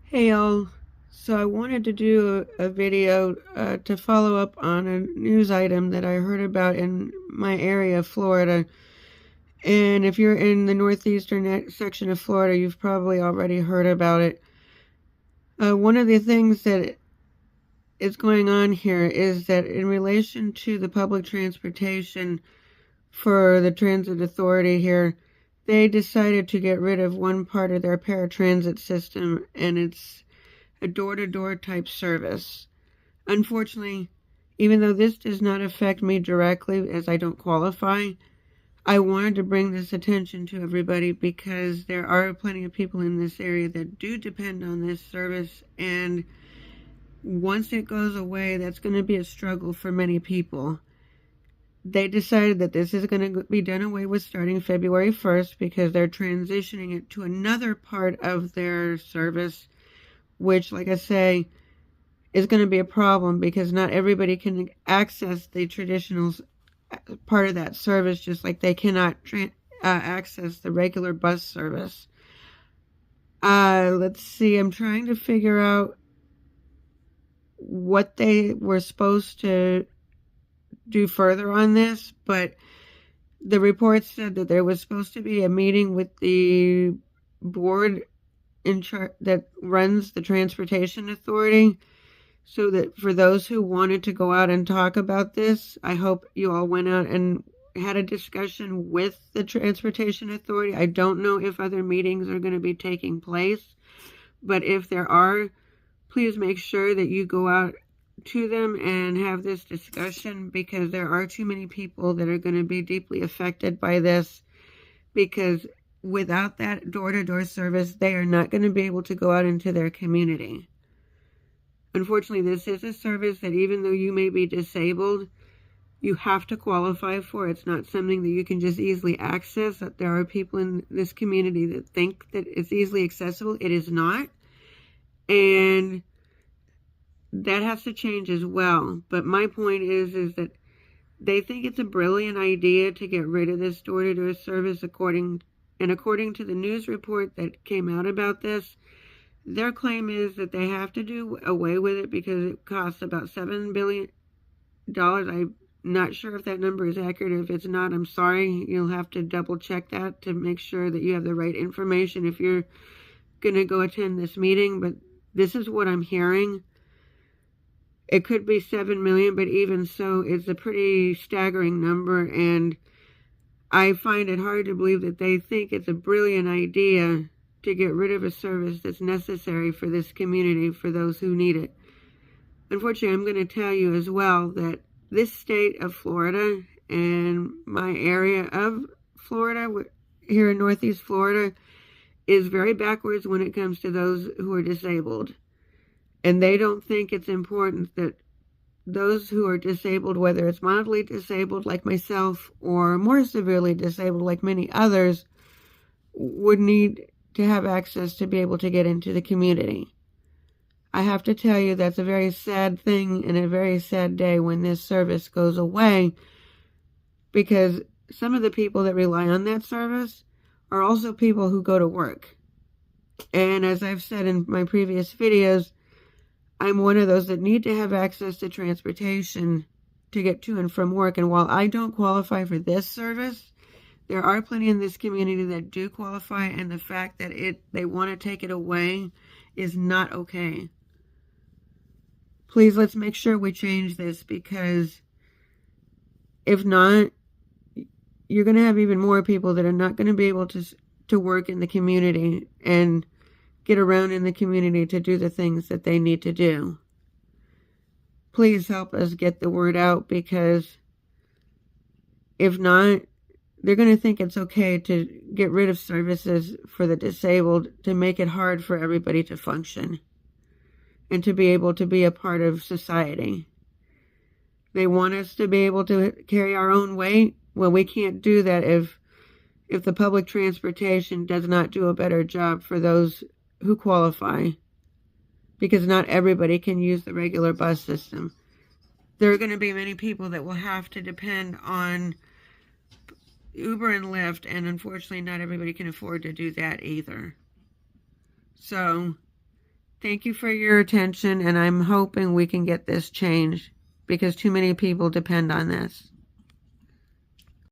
Hey y'all, so I wanted to do a video to follow up on a news item that I heard about in my area, Florida. And if you're in the northeastern section of Florida, you've probably already heard about it. One of the things that is going on here is that in relation to the public transportation for the transit authority here, they decided to get rid of one part of their paratransit system, and it's a door-to-door type service. Unfortunately, even though this does not affect me directly as I don't qualify, I wanted to bring this attention to everybody because there are plenty of people in this area that do depend on this service, and once it goes away, that's going to be a struggle for many people. They decided that this is going to be done away with starting February 1st because they're transitioning it to another part of their service, which, like I say, is going to be a problem because not everybody can access the traditional part of that service, just like they cannot access the regular bus service. Let's see, I'm trying to figure out what they were supposed to do further on this, but the report said that there was supposed to be a meeting with the board in charge that runs the transportation authority, so that for those who wanted to go out and talk about this, I hope you all went out and had a discussion with the transportation authority. I don't know if other meetings are going to be taking place, but if there are, please make sure that you go out to them and have this discussion, because there are too many people that are going to be deeply affected by this, because without that door-to-door service, they are not going to be able to go out into their community. Unfortunately, this is a service that even though you may be disabled, you have to qualify for. It's not something that you can just easily access. There are people in this community that think that it's easily accessible. It is not. And that has to change as well. But my point is that they think it's a brilliant idea to get rid of this door-to-door service according to the news report that came out about this. Their claim is that they have to do away with it because it costs about $7 billion. I'm not sure if that number is accurate. If it's not, I'm sorry. You'll have to double check that to make sure that you have the right information if you're going to go attend this meeting. But this is what I'm hearing. It could be 7 million, but even so, it's a pretty staggering number. And I find it hard to believe that they think it's a brilliant idea to get rid of a service that's necessary for this community, for those who need it. Unfortunately, I'm going to tell you as well that this state of Florida and my area of Florida, here in Northeast Florida, is very backwards when it comes to those who are disabled. And they don't think it's important that those who are disabled, whether it's mildly disabled like myself or more severely disabled like many others, would need to have access to be able to get into the community. I have to tell you, that's a very sad thing and a very sad day when this service goes away, because some of the people that rely on that service are also people who go to work. And as I've said in my previous videos, I'm one of those that need to have access to transportation to get to and from work. And while I don't qualify for this service, there are plenty in this community that do qualify, and the fact that they want to take it away is not okay. Please, let's make sure we change this, because if not, you're going to have even more people that are not going to be able to work in the community and get around in the community to do the things that they need to do. Please help us get the word out, because if not, they're going to think it's okay to get rid of services for the disabled to make it hard for everybody to function and to be able to be a part of society. They want us to be able to carry our own weight. Well, we can't do that if the public transportation does not do a better job for those who qualify, because not everybody can use the regular bus system. There are going to be many people that will have to depend on Uber and Lyft, and unfortunately not everybody can afford to do that either. So Thank you for your attention, and I'm hoping we can get this changed because too many people depend on this.